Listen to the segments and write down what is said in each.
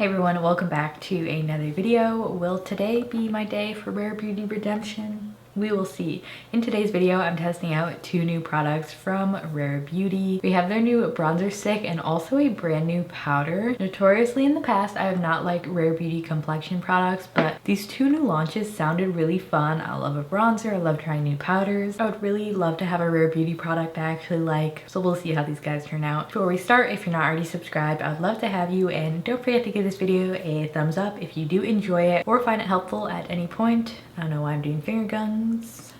Hey everyone, welcome back to another video. Will today be my day for Rare Beauty redemption? We will see. In today's video, I'm testing out two new products from Rare Beauty. We have their new bronzer stick and also a brand new powder. Notoriously in the past, I have not liked Rare Beauty complexion products, but these two new launches sounded really fun. I love a bronzer, I love trying new powders. I would really love to have a Rare Beauty product I actually like, so we'll see how these guys turn out. Before we start, if you're not already subscribed, I would love to have you, and don't forget to give this video a thumbs up if you do enjoy it or find it helpful at any point. I don't know why I'm doing finger guns,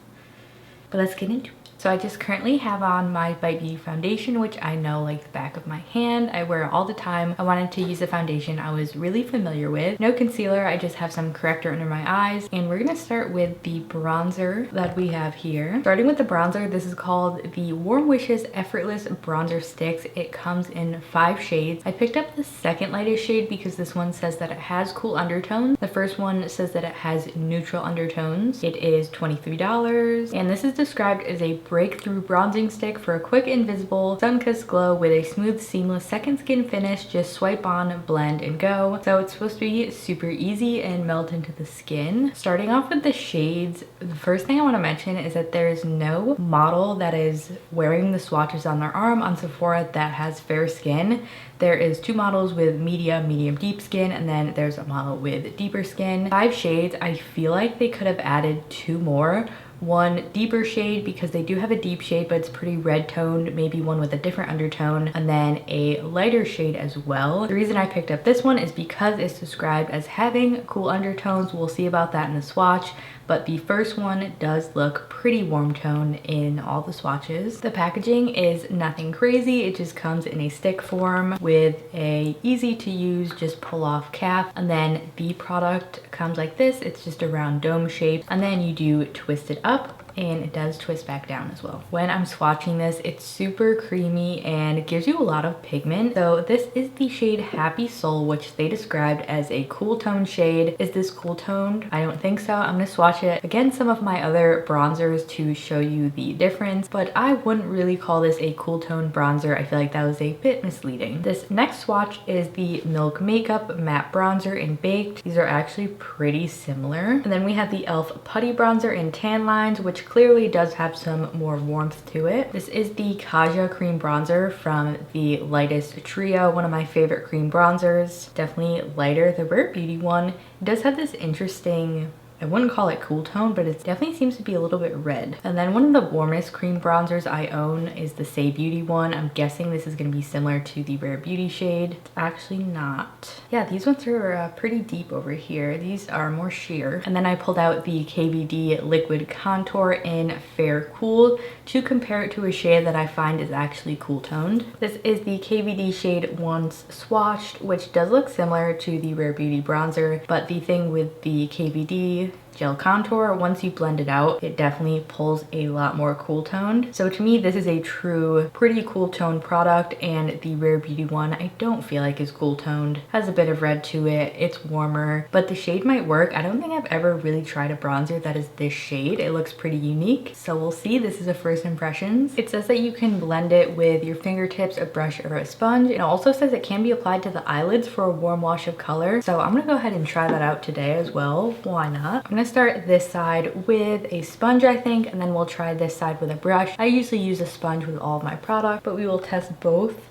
but let's get into it. So I just currently have on my Bite Beauty foundation, which I know like the back of my hand. I wear it all the time. I wanted to use a foundation I was really familiar with. No concealer, I just have some corrector under my eyes. And we're gonna start with the bronzer that we have here. Starting with the bronzer, this is called the Warm Wishes Effortless Bronzer Sticks. It comes in 5 shades. I picked up the second lightest shade because this one says that it has cool undertones. The first one says that it has neutral undertones. It is $23, and this is described as a breakthrough bronzing stick for a quick, invisible, sun-kissed glow with a smooth, seamless second skin finish. Just swipe on, blend, and go. So it's supposed to be super easy and melt into the skin. Starting off with the shades, the first thing I want to mention is that there's no model that is wearing the swatches on their arm on Sephora that has fair skin. There is 2 models with medium, deep skin, and then there's a model with deeper skin. 5 shades. I feel like they could have added 2 more. One deeper shade, because they do have a deep shade but it's pretty red toned, maybe one with a different undertone, and then a lighter shade as well. The reason I picked up this one is because it's described as having cool undertones. We'll see about that in the swatch, but the first one does look pretty warm tone in all the swatches. The packaging is nothing crazy. It just comes in a stick form with a easy to use, just pull off cap, and then the product comes like this. It's just a round dome shape, and then you do twist it up and it does twist back down as well. When I'm swatching this, it's super creamy and it gives you a lot of pigment. So this is the shade Happy Soul, which they described as a cool tone shade. Is this cool toned? I don't think so. I'm gonna swatch it against some of my other bronzers to show you the difference, but I wouldn't really call this a cool tone bronzer. I feel like that was a bit misleading. This next swatch is the Milk Makeup Matte Bronzer in Baked. These are actually pretty similar. And then we have the e.l.f. Putty Bronzer in Tan Lines, which clearly does have some more warmth to it. This is the Kaja Cream Bronzer from the Lightest Trio, one of my favorite cream bronzers. Definitely lighter. The Rare Beauty one, it does have this interesting, I wouldn't call it cool tone, but it definitely seems to be a little bit red. And then one of the warmest cream bronzers I own is the Say Beauty one. I'm guessing this is going to be similar to the Rare Beauty shade. It's actually not. Yeah, these ones are pretty deep over here. These are more sheer. And then I pulled out the KVD Liquid Contour in Fair Cool to compare it to a shade that I find is actually cool toned. This is the KVD shade Once Swatched, which does look similar to the Rare Beauty bronzer, but the thing with the KVD gel contour, once you blend it out, it definitely pulls a lot more cool toned. So to me, this is a true pretty cool toned product, and the Rare Beauty one I don't feel like is cool toned. Has a bit of red to it, it's warmer, but the shade might work. I don't think I've ever really tried a bronzer that is this shade. It looks pretty unique, so we'll see. This is a first impressions. It says that you can blend it with your fingertips, a brush, or a sponge. It also says it can be applied to the eyelids for a warm wash of color, so I'm gonna go ahead and try that out today as well. Why not? I'm gonna start this side with a sponge, I think, and then we'll try this side with a brush. I usually use a sponge with all of my product, but we will test both.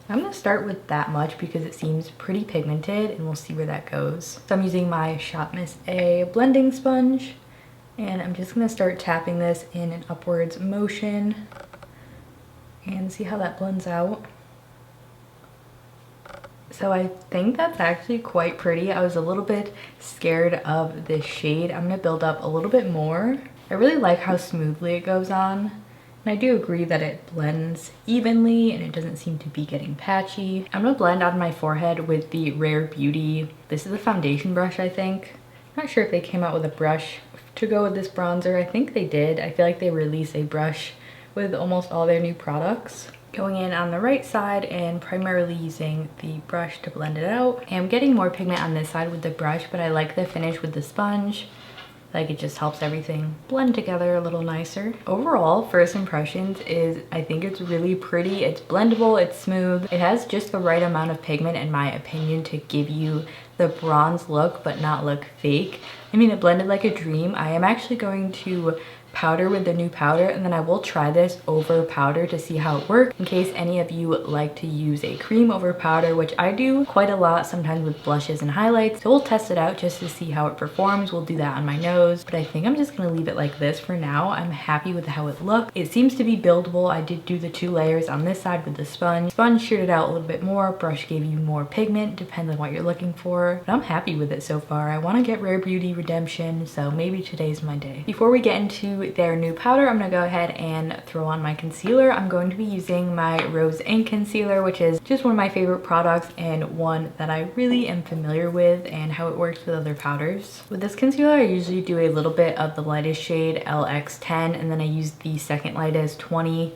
I'm gonna start with that much because it seems pretty pigmented, and we'll see where that goes. So I'm using my Shop Miss A blending sponge, and I'm just gonna start tapping this in an upwards motion and see how that blends out. So I think that's actually quite pretty. I was a little bit scared of this shade. I'm gonna build up a little bit more. I really like how smoothly it goes on. And I do agree that it blends evenly and it doesn't seem to be getting patchy. I'm gonna blend on my forehead with the Rare Beauty. This is a foundation brush, I think. I'm not sure if they came out with a brush to go with this bronzer. I think they did. I feel like they release a brush with almost all their new products. Going in on the right side and primarily using the brush to blend it out. I'm getting more pigment on this side with the brush, but I like the finish with the sponge. like it just helps everything blend together a little nicer. Overall, first impressions is I think it's really pretty. It's blendable, it's smooth. It has just the right amount of pigment in my opinion to give you the bronze look but not look fake. I mean, it blended like a dream. I am actually going to powder with the new powder, and then I will try this over powder to see how it works in case any of you like to use a cream over powder, which I do quite a lot sometimes with blushes and highlights. So we'll test it out just to see how it performs. We'll do that on my nose, but I think I'm just gonna leave it like this for now. I'm happy with how it looks. It seems to be buildable. I did do the 2 layers on this side with the sponge. Sponge sheared it out a little bit more, brush gave you more pigment, depends on what you're looking for, but I'm happy with it so far. I want to get Rare Beauty redemption, so maybe today's my day. Before we get into their new powder, I'm gonna go ahead and throw on my concealer. I'm going to be using my Rose Ink Concealer, which is just one of my favorite products and one that I really am familiar with and how it works with other powders. With this concealer, I usually do a little bit of the lightest shade, LX10, and then I use the second lightest, 20,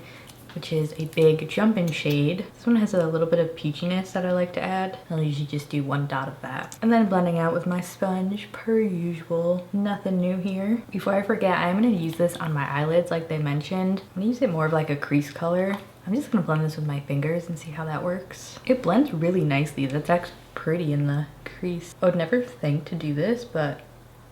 which is a big jump-in shade. This one has a little bit of peachiness that I like to add. I'll usually just do 1 dot of that. And then blending out with my sponge, per usual. Nothing new here. Before I forget, I'm gonna use this on my eyelids like they mentioned. I'm gonna use it more of like a crease color. I'm just gonna blend this with my fingers and see how that works. It blends really nicely. That's actually pretty in the crease. I would never think to do this, but you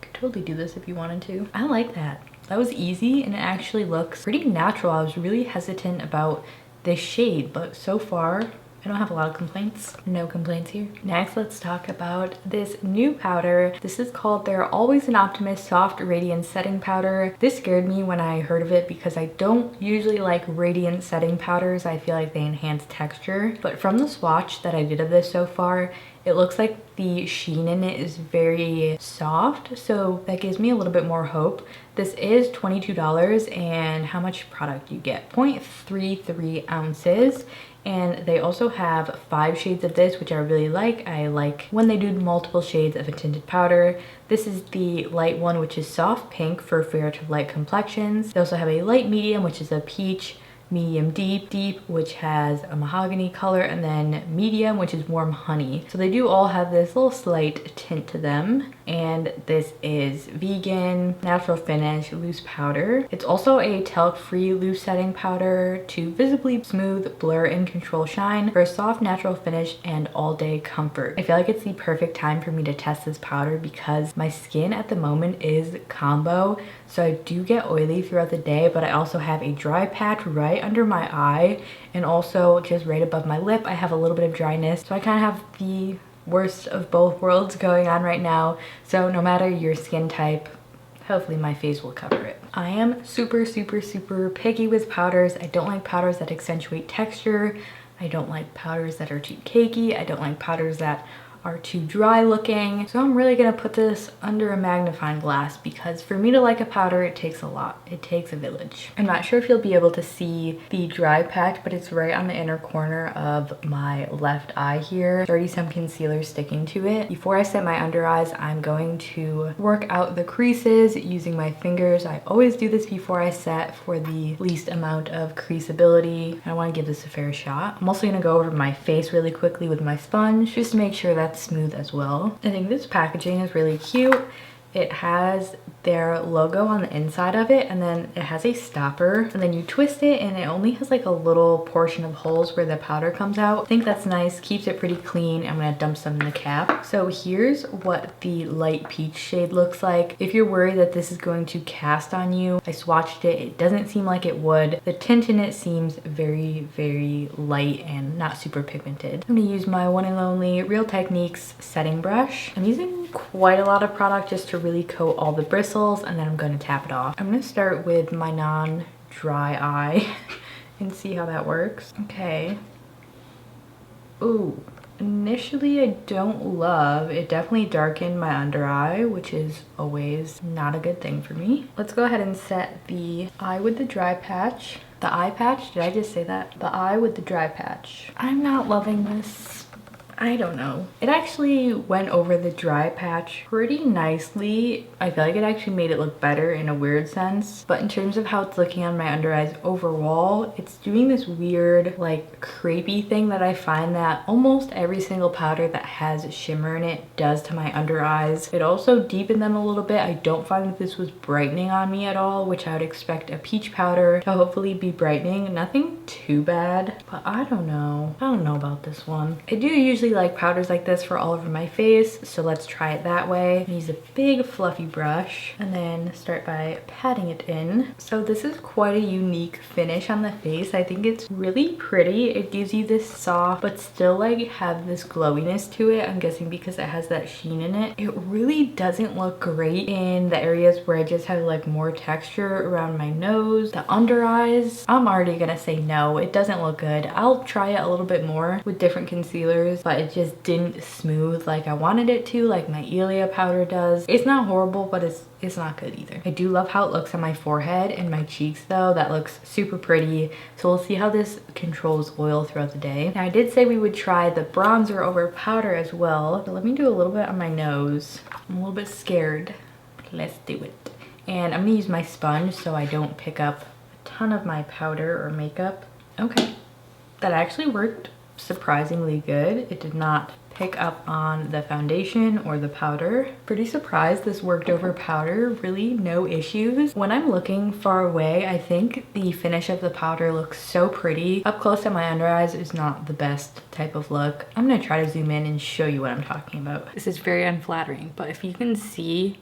could totally do this if you wanted to. I like that. That was easy and it actually looks pretty natural. I was really hesitant about this shade, but so far I don't have a lot of complaints. No complaints here. Next, let's talk about this new powder. This is called their Always an Optimist Soft Radiance Setting Powder. This scared me when I heard of it because I don't usually like radiance setting powders. I feel like they enhance texture, but from the swatch that I did of this so far, it looks like the sheen in it is very soft, so that gives me a little bit more hope. This is $22, and how much product you get? 0.33 ounces. And they also have 5 shades of this, which I really like. I like when they do multiple shades of a tinted powder. This is the light one, which is soft pink for fair to light complexions. They also have a light medium, which is a peach, medium deep, which has a mahogany color, and then medium, which is warm honey. So they do all have this little slight tint to them. And this is vegan, natural finish, loose powder. It's also a talc-free loose setting powder to visibly smooth, blur, and control shine for a soft natural finish and all-day comfort. I feel like it's the perfect time for me to test this powder because my skin at the moment is combo. So I do get oily throughout the day, but I also have a dry patch right under my eye and also just right above my lip. I have a little bit of dryness, so I kind of have the worst of both worlds going on right now. So no matter your skin type, hopefully my face will cover it. I am super picky with powders. I don't like powders that accentuate texture. I don't like powders that are too cakey. I don't like powders that are too dry looking. So I'm really gonna put this under a magnifying glass because for me to like a powder, it takes a lot. It takes a village. I'm not sure if you'll be able to see the dry patch, but it's right on the inner corner of my left eye here. There's already some concealer sticking to it. Before I set my under eyes, I'm going to work out the creases using my fingers. I always do this before I set for the least amount of creaseability. I wanna give this a fair shot. I'm also gonna go over my face really quickly with my sponge just to make sure that's smooth as well. I think this packaging is really cute. It has their logo on the inside of it, and then it has a stopper, and then you twist it and it only has like a little portion of holes where the powder comes out. I think that's nice, keeps it pretty clean. I'm gonna dump some in the cap. So here's what the light peach shade looks like. If you're worried that this is going to cast on you, I swatched it. It doesn't seem like it would. The tint in it seems very light and not super pigmented. I'm gonna use my one and only Real Techniques setting brush. I'm using quite a lot of product just to really coat all the bristles, and then I'm going to tap it off. I'm going to start with my non-dry eye and see how that works. Okay. Ooh, initially I don't love. It definitely darkened my under eye, which is always not a good thing for me. Let's go ahead and set the eye with the dry patch. The eye patch? Did I just say that? The eye with the dry patch. I'm not loving this. I don't know. It actually went over the dry patch pretty nicely. I feel like it actually made it look better in a weird sense. But in terms of how it's looking on my under eyes overall, it's doing this weird like crepey thing that I find that almost every single powder that has shimmer in it does to my under eyes. It also deepened them a little bit. I don't find that this was brightening on me at all, which I would expect a peach powder to hopefully be brightening. Nothing too bad, but I don't know. I don't know about this one. I do usually like powders like this for all over my face, so let's try it that way. Use a big fluffy brush and then start by patting it in. So this is quite a unique finish on the face. I think it's really pretty. It gives you this soft but still like have this glowiness to it. I'm guessing because it has that sheen in it. It really doesn't look great in the areas where I just have like more texture around my nose, the under eyes. I'm already gonna say no, it doesn't look good. I'll try it a little bit more with different concealers, but it just didn't smooth like I wanted it to, like my Ilia powder does. It's not horrible, but it's not good either. I do love how it looks on my forehead and my cheeks though. That looks super pretty. So we'll see how this controls oil throughout the day. Now I did say we would try the bronzer over powder as well. So let me do a little bit on my nose. I'm a little bit scared. Let's do it. And I'm gonna use my sponge so I don't pick up a ton of my powder or makeup. Okay, that actually worked surprisingly good. It did not pick up on the foundation or the powder. Pretty surprised this worked over powder. Really no issues. When I'm looking far away, I think the finish of the powder looks so pretty. Up close at my under eyes is not the best type of look. I'm gonna try to zoom in and show you what I'm talking about. This is very unflattering, but if you can see,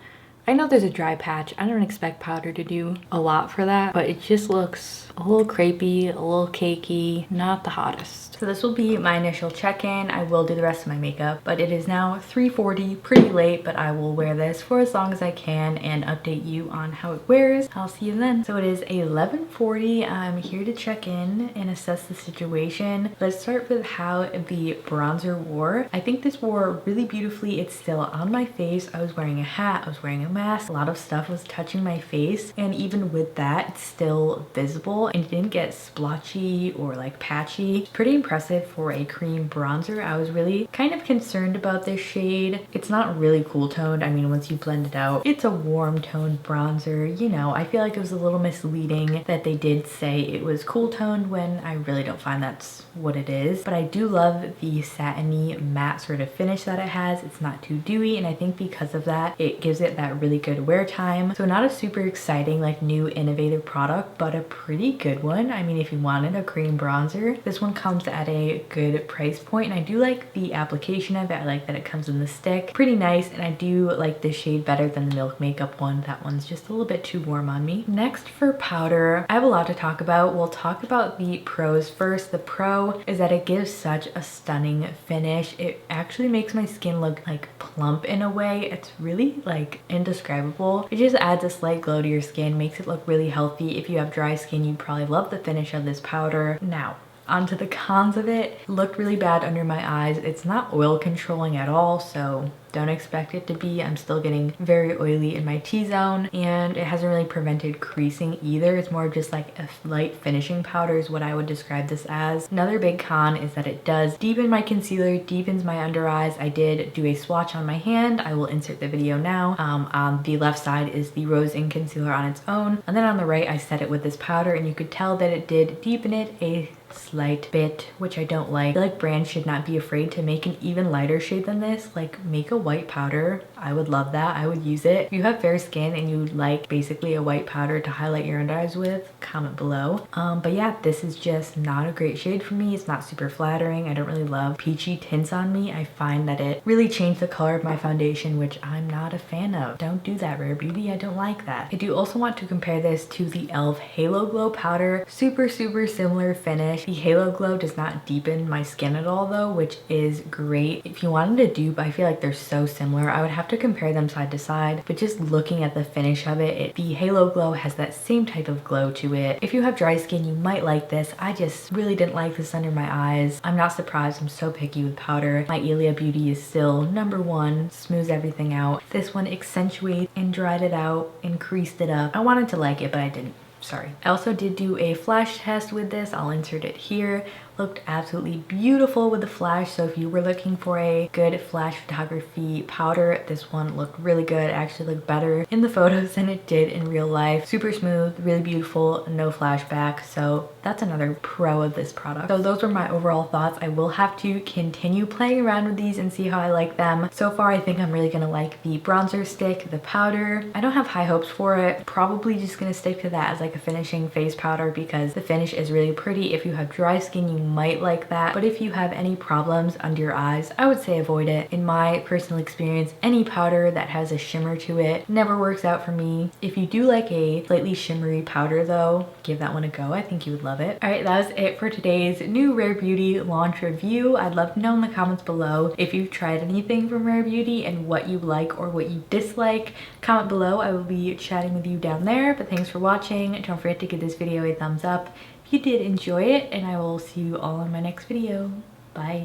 I know there's a dry patch. I don't expect powder to do a lot for that, but it just looks a little crepey, a little cakey, not the hottest. So this will be my initial check-in. I will do the rest of my makeup, but it is now 3:40, pretty late, but I will wear this for as long as I can and update you on how it wears. I'll see you then. So it is 11:40. I'm here to check in and assess the situation. Let's start with how the bronzer wore. I think this wore really beautifully. It's still on my face. I was wearing a hat, I was wearing a mask. A lot of stuff was touching my face, and even with that, it's still visible and it didn't get splotchy or like patchy. Pretty impressive for a cream bronzer. I was really kind of concerned about this shade. It's not really cool toned. I mean, once you blend it out, it's a warm toned bronzer. You know, I feel like it was a little misleading that they did say it was cool toned when I really don't find that's what it is. But I do love the satiny matte sort of finish that it has. It's not too dewy, and I think because of that, it gives it that really good wear time. So not a super exciting like new innovative product, but a pretty good one. I mean, if you wanted a cream bronzer, this one comes at a good price point, and I do like the application of it. I like that it comes in the stick. Pretty nice, and I do like this shade better than the Milk Makeup one. That one's just a little bit too warm on me. Next for powder, I have a lot to talk about. We'll talk about the pros first. The pro is that it gives such a stunning finish. It actually makes my skin look like plump in a way. It's really like indescribable. It just adds a slight glow to your skin, makes it look really healthy. If you have dry skin, you probably love the finish of this powder. Now, onto the cons of it. It looked really bad under my eyes. It's not oil controlling at all, so don't expect it to be. I'm still getting very oily in my T-zone, and it hasn't really prevented creasing either. It's more just like a light finishing powder is what I would describe this as. Another big con is that it does deepen my concealer, deepens my under eyes. I did do a swatch on my hand. I will insert the video now. On the left side is the Rose Ink Concealer on its own, and then on the right I set it with this powder, and you could tell that it did deepen it a slight bit, which I don't like. I feel like brands should not be afraid to make an even lighter shade than this. Like, make a white powder. I would love that. I would use it. If you have fair skin and you would like basically a white powder to highlight your under eyes with, comment below. But yeah, this is just not a great shade for me. It's not super flattering. I don't really love peachy tints on me. I find that it really changed the color of my foundation, which I'm not a fan of. Don't do that, Rare Beauty. I don't like that. I do also want to compare this to the e.l.f. Halo Glow powder. Super similar finish. The Halo Glow does not deepen my skin at all though, which is great. If you wanted a dupe, I feel like they're so similar. I would have to compare them side to side, but just looking at the finish of it, the Halo Glow has that same type of glow to it. If you have dry skin, you might like this. I just really didn't like this under my eyes. I'm not surprised. I'm so picky with powder. My Ilia Beauty is still #1, smooths everything out. This one accentuates and dried it out and creased it up. I wanted to like it, but I didn't. Sorry. I also did do a flash test with this. I'll insert it here. looked absolutely beautiful with the flash. So if you were looking for a good flash photography powder, this one looked really good. It actually looked better in the photos than it did in real life. Super smooth, really beautiful, no flashback. So that's another pro of this product. So those were my overall thoughts. I will have to continue playing around with these and see how I like them. So far, I think I'm really gonna like the bronzer stick, the powder. I don't have high hopes for it. Probably just gonna stick to that as like a finishing face powder because the finish is really pretty. If you have dry skin, you might like that. But if you have any problems under your eyes, I would say avoid it. In my personal experience, any powder that has a shimmer to it never works out for me. If you do like a slightly shimmery powder though, give that one a go. I think you would love it. All right, that was it for today's new Rare Beauty launch review. I'd love to know in the comments below if you've tried anything from Rare Beauty and what you like or what you dislike. Comment below. I will be chatting with you down there. But thanks for watching. Don't forget to give this video a thumbs up if you did enjoy it, and I will see you all in my next video. Bye.